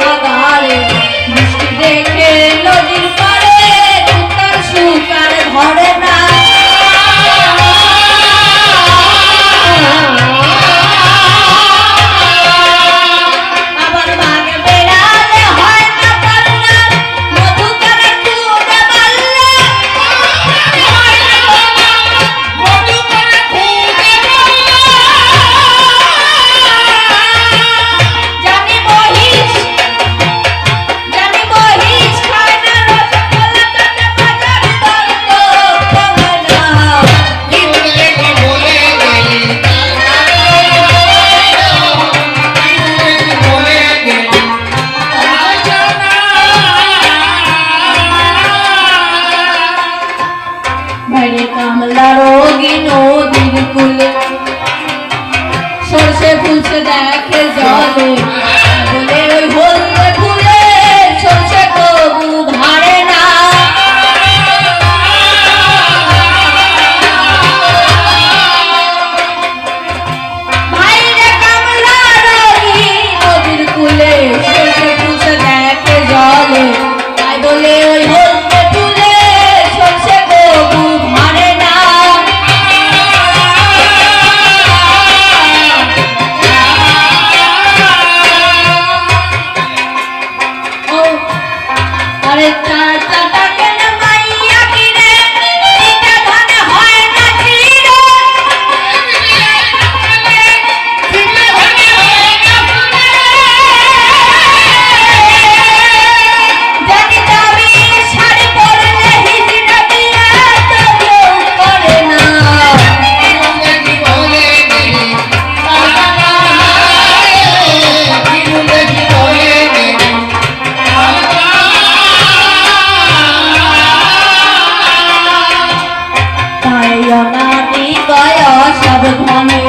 ভাগারে বৃষ্টি দেখে নদীর পাড়ে তুতার সুকার ধরে না আবার ভাগে বেড়ালে হয় না পাল্লা মধু করে খুঁজে পারলে হয় না মধু করে খুঁজে জানি বহিস খায় না রসগোল্লা কাটে বাজার তর্ক কমে না জীবনে কি বলে গেলি বলে গেলি বাইরে কামলা রোগী নদীর কূলে সর্ষে ফুলছে দেখে জলে বলে ওই হলদে ফুলে সর্ষে তবু ভাড়ে না বাইরে কামলা রোগী নদীর কূলে সর্ষে ফুলছে দেখে জলে তাই বলে ওই হলদে ফুলে সর্ষে তবু ভাড়ে না ও আরে চার চাটা কেন মাইয়া কিনে এটা ধানে হয় না চিড়ে চিড়ে ধানে হয় না ফুলে জানি দামি শাড়ি পরলে হিজড়া দিয়ে তো কেউ করে না জীবনে কি বলে গেলি জীবনে কি বলে গেলি তাই অনাদি গয় সাবধানে